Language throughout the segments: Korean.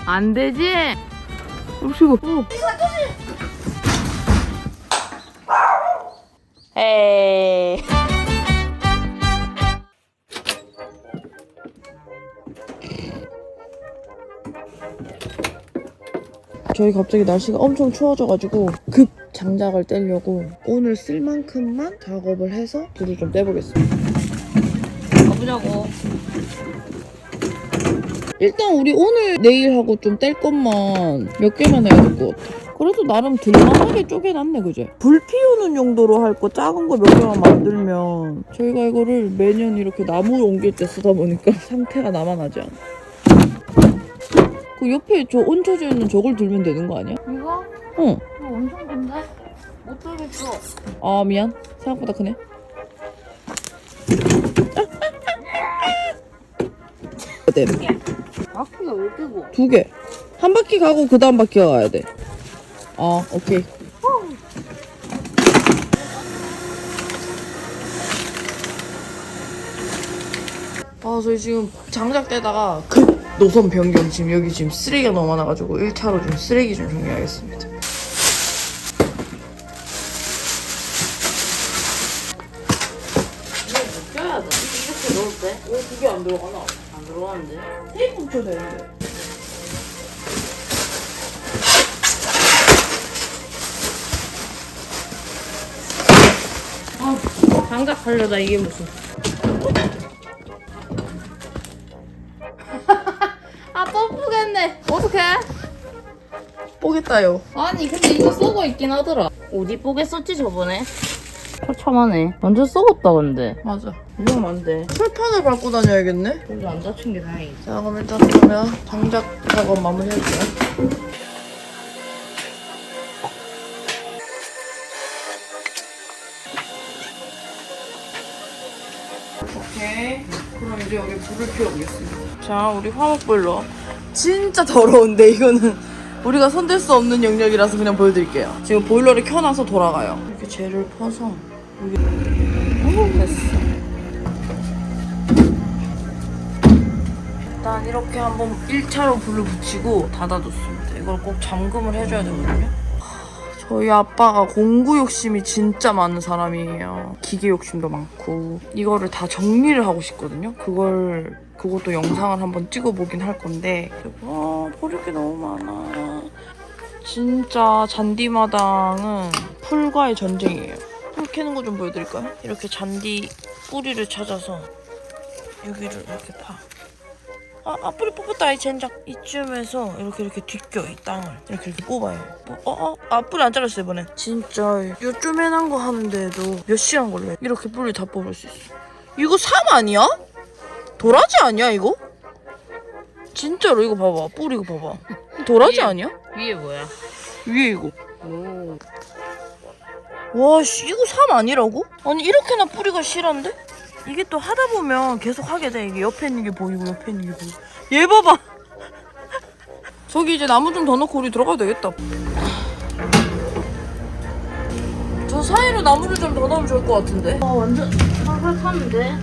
안 되지? 오시고. 에이. 저희 갑자기 날씨가 엄청 추워져가지고 급 장작을 떼려고 오늘 쓸 만큼만 작업을 해서 불을 좀 떼보겠습니다. 가보자고. 일단 우리 오늘 내일 하고 좀 뗄 것만 몇 개만 해야 될 것 같아. 그래도 나름 들만하게 쪼개놨네, 그제? 불 피우는 용도로 할 거 작은 거 몇 개만 만들면 저희가 이거를 매년 이렇게 나무 옮길 때 쓰다 보니까 상태가 남아나지 않아. 그 옆에 저 얹혀져 있는 저걸 들면 되는 거 아니야? 이거? 응. 이거 엄청 큰데? 못 들겠어. 아, 미안. 생각보다 크네. 네. 바퀴가 왜 뜨고? 2개. 한 바퀴 가고 그 다음 바퀴가 가야 돼. 아, 오케이. 아, 저희 지금 장작 떼다가 급 노선 변경. 지금 여기 지금 쓰레기가 너무 많아가지고 1차로 좀 쓰레기 좀 정리하겠습니다. 이거 묶여야 돼. 이렇게 넣을 때? 왜 2개 안 들어가나? 안 들어가는데? 테이프 붙여야 되는데. 장작 하려다 이게 무슨. 아, 뻔쁘겠네. 어떡해? 뽀겠다요. 아니, 근데 이거 썩어 있긴 하더라. 어디 뽀겠었지, 저번에? 처참하네. 완전 썩었다, 근데. 맞아. 이러면 안 돼. 철판을 밟고 다녀야겠네? 별로 안 다친 게 다행이지. 자, 그럼 일단 그러면 장작 작업 마무리할게요. 오케이. 그럼 이제 여기 불을 피워보겠습니다. 자, 우리 화목보일러. 진짜 더러운데 이거는 우리가 손댈 수 없는 영역이라서 그냥 보여드릴게요. 지금 보일러를 켜놔서 돌아가요. 이렇게 젤을 퍼서 여기 됐어. 일단 이렇게 한번 1차로 불을 붙이고 닫아뒀습니다. 이걸 꼭 잠금을 해줘야 되거든요. 저희 아빠가 공구 욕심이 진짜 많은 사람이에요. 기계 욕심도 많고 이거를 다 정리를 하고 싶거든요. 그것도 영상을 한번 찍어보긴 할 건데 버릴 게 너무 많아. 진짜 잔디마당은 풀과의 전쟁이에요. 풀 캐는 거 좀 보여드릴까요? 이렇게 잔디 뿌리를 찾아서 여기를 이렇게 파. 뿌리 뽑았다, 이 젠장. 이쯤에서 이렇게 뒤껴, 이 땅을. 이렇게 뽑아요. 뿌리 안 잘랐어, 이번엔. 진짜, 요쯤에난 거 하는데도 몇 시간 걸려요. 이렇게 뿌리 다 뽑을 수 있어. 이거 삶 아니야? 도라지 아니야, 이거? 진짜로, 이거 봐봐. 뿌리 이거 봐봐. 도라지 아니야? 위에 뭐야? 위에 이거. 오. 와, 씨, 이거 삶 아니라고? 아니, 이렇게나 뿌리가 실한데? 이게 또 하다 보면 계속 하게 돼. 이게 옆에 있는 게 보이고 옆에 있는 게 보이고. 얘 봐봐. 저기 이제 나무 좀 더 넣고 우리 들어가도 되겠다. 저 사이로 나무를 좀 더 넣으면 좋을 것 같은데. 완전 살살 타는데?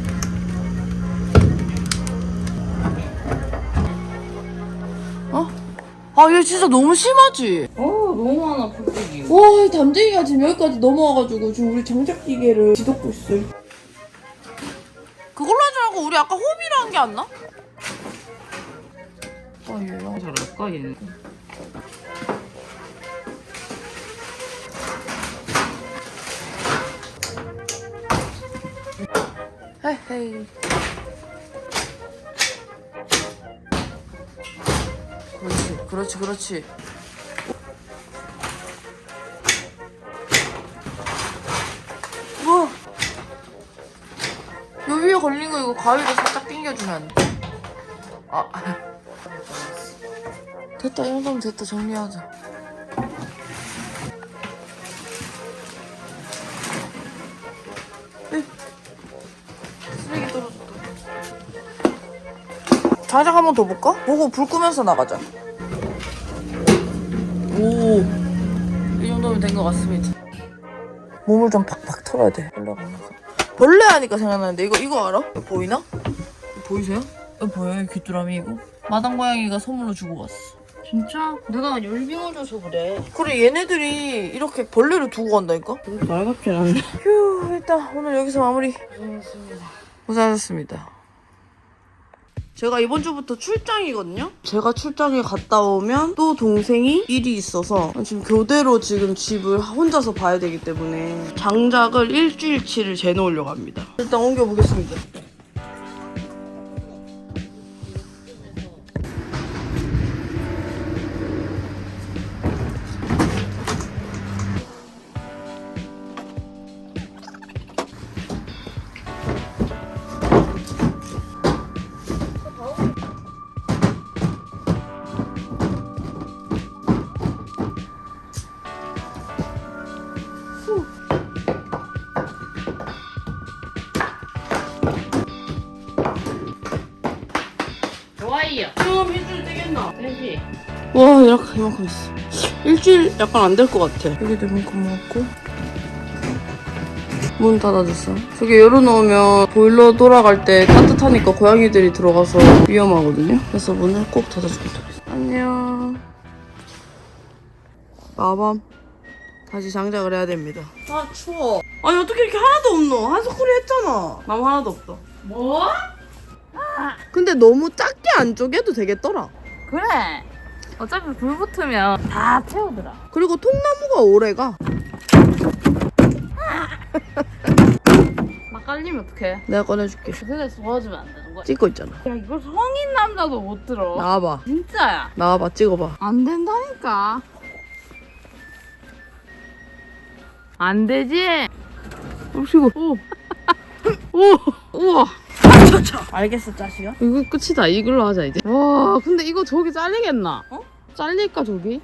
얘 진짜 너무 심하지? 너무 많아, 풀떼기. 와, 이 담쟁이가 지금 여기까지 넘어와가지고 지금 우리 장작기계를 뒤덮고 있어요. 그걸로 하지 말고 우리 아까 호미로 한 게 안 나? 얘야. 잘할까, 얘는? 헤헤이. 그렇지. 우와. 요 위에 걸린 거 이거 가위로 살짝 당겨주면 안 돼? 됐다, 이 정도면 됐다. 정리하자. 쓰레기 떨어졌다. 장작 한 번 더 볼까? 보고 불 끄면서 나가자. 오, 이 정도면 된 것 같습니다. 몸을 좀 팍팍 털어야 돼. 벌레 하니까 생각나는데 이거 알아? 이거 보이나? 이거 보이세요? 이거 보여요? 귀뚜라미 이거? 마당 고양이가 선물로 주고 갔어. 진짜? 내가 열빙을 줘서 그래. 그래 얘네들이 이렇게 벌레를 두고 간다니까? 날갑진 않네. 휴 일단 오늘 여기서 마무리. 고생하셨습니다. 제가 이번 주부터 출장이거든요? 제가 출장에 갔다 오면 또 동생이 일이 있어서 지금 교대로 지금 집을 혼자서 봐야 되기 때문에 장작을 일주일치를 재놓으려고 합니다. 일단 옮겨보겠습니다. 좋아요. 좀 일주일 되겠나? 되지? 와 이만큼 있어. 일주일 약간 안 될 것 같아. 여기도 이만큼 먹고 문 닫아줬어. 저기 열어놓으면 보일러 돌아갈 때 따뜻하니까 고양이들이 들어가서 위험하거든요. 그래서 문을 꼭 닫아주겠다. 안녕. 마밤. 다시 장작을 해야 됩니다. 아 추워. 아니 어떻게 이렇게 하나도 없노? 한 소쿠리 했잖아. 나무 하나도 없다. 뭐? 근데 너무 작게 안 쪼개도 되겠더라. 그래. 어차피 불 붙으면 다 태우더라. 그리고 통나무가 오래가. 막 깔리면 어떡해? 내가 꺼내줄게. 그새 도와주면 안 되는 거야? 찍고 있잖아. 야, 이거 성인 남자도 못 들어. 나와봐. 진짜야. 나와봐. 찍어봐. 안 된다니까. 안 되지? 오시고. 오. 오. 우와. 차차. 알겠어, 짜시야. 이거 끝이다. 이걸로 하자, 이제. 와, 근데 이거 저기 잘리겠나? 어? 잘릴까, 저기?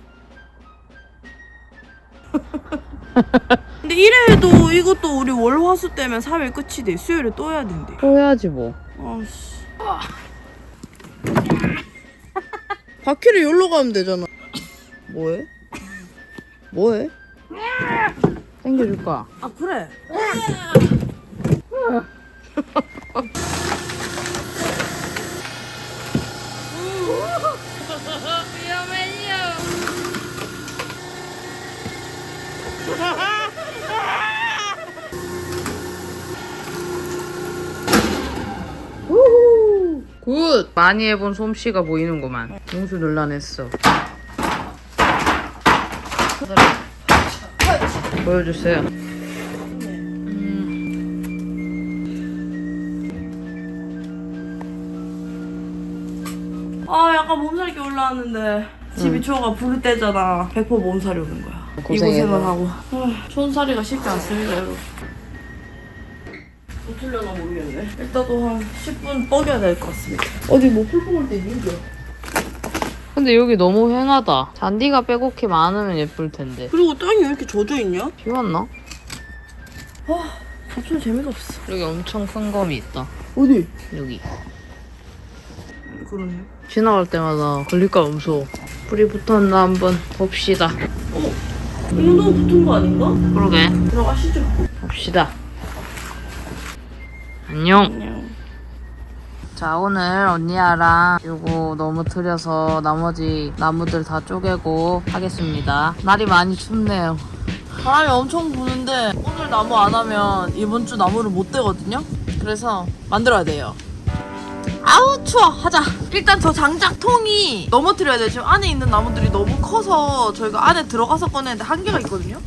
근데 이래도 이것도 우리 월화수 때면 3일 끝이 돼. 수요일에 또 해야 된대. 또 해야지, 뭐. 아씨. 바퀴를 여기로 가면 되잖아. 뭐해? 뭐해? 당겨줄 거야. 아 그래. 위험해요. 굿! 많이 해본 솜씨가 보이는구만. 용수 논란했어. 보여주세요. 아 약간 몸살이 올라왔는데 집이 추워가 부를 때잖아. 100% 몸살이 오는 거야. 이 고생해서. 고생을 하고. 촌살이가 쉽지 않습니다 여러분. 붙으려나 모르겠네. 일단도 한 10분 뻐겨야 될 것 같습니다. 어디 뭐 풀 뽑을 때 있는겨? 근데 여기 너무 휑하다. 잔디가 빼곡히 많으면 예쁠 텐데. 그리고 땅이 왜 이렇게 젖어있냐? 비 왔나? 잡초는 재미가 없어. 여기 엄청 큰 검이 있다. 어디? 여기. 그러네. 지나갈 때마다 걸릴까 봐 무서워. 불이 붙었나 한번 봅시다. 이 정도면 붙은 거 아닌가? 그러게. 들어가시죠. 봅시다. 안녕. 안녕. 자, 오늘 언니야랑 요거 너무 틀려서 나머지 나무들 다 쪼개고 하겠습니다. 날이 많이 춥네요. 바람이 엄청 부는데 오늘 나무 안 하면 이번 주 나무를 못 떼거든요? 그래서 만들어야 돼요. 아우 추워. 하자. 일단 저 장작통이 넘어뜨려야 돼요. 지금 안에 있는 나무들이 너무 커서 저희가 안에 들어가서 꺼내는데 한계가 있거든요.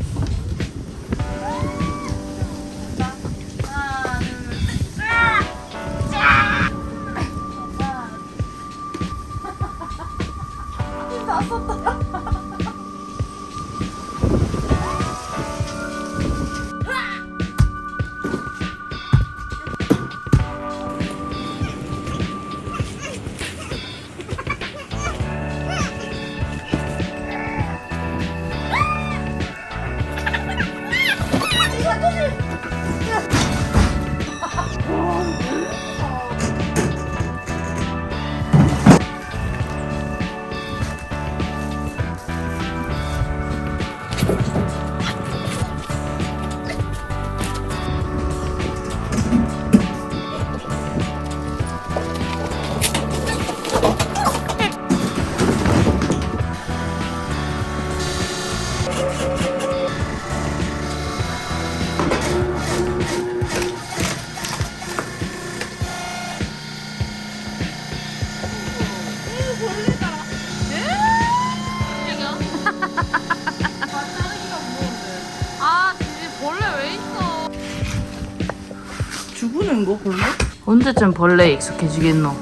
모르는 거 벌레? 언제쯤 벌레에 익숙해지겠노?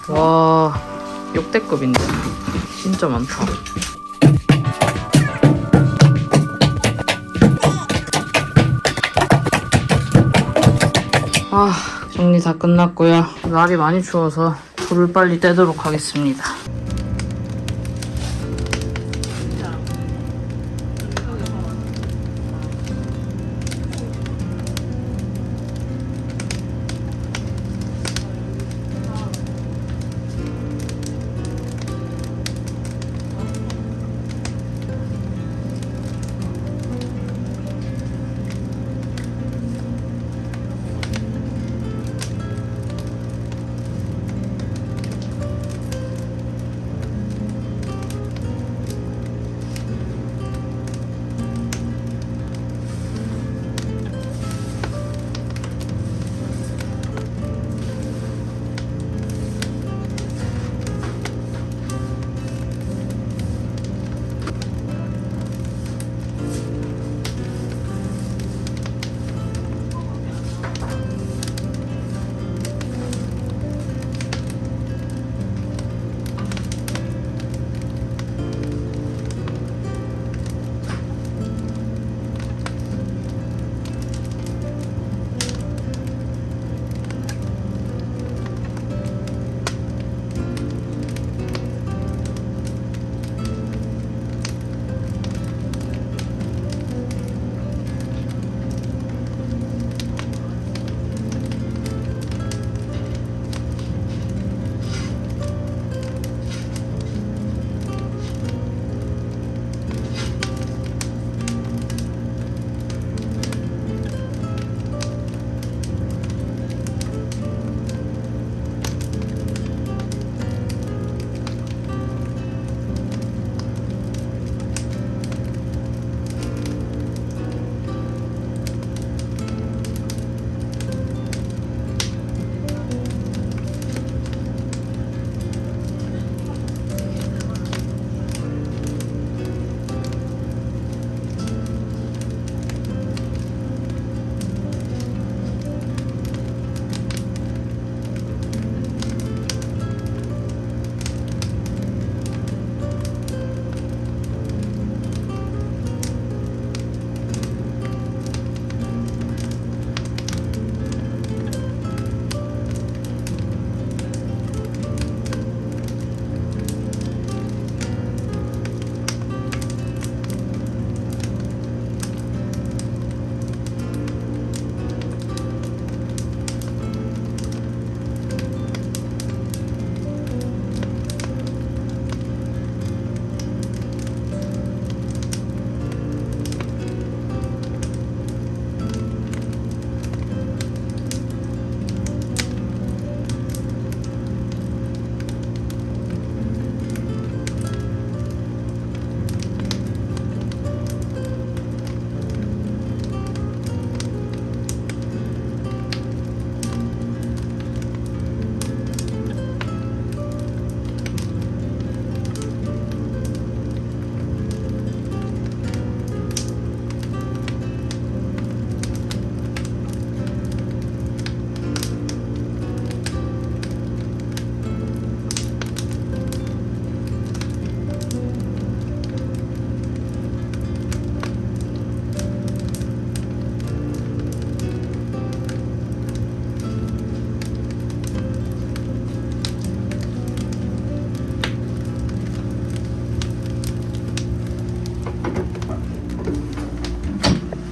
와, 역대급인데. 진짜 많다. 정리 다 끝났고요. 날이 많이 추워서 불을 빨리 떼도록 하겠습니다.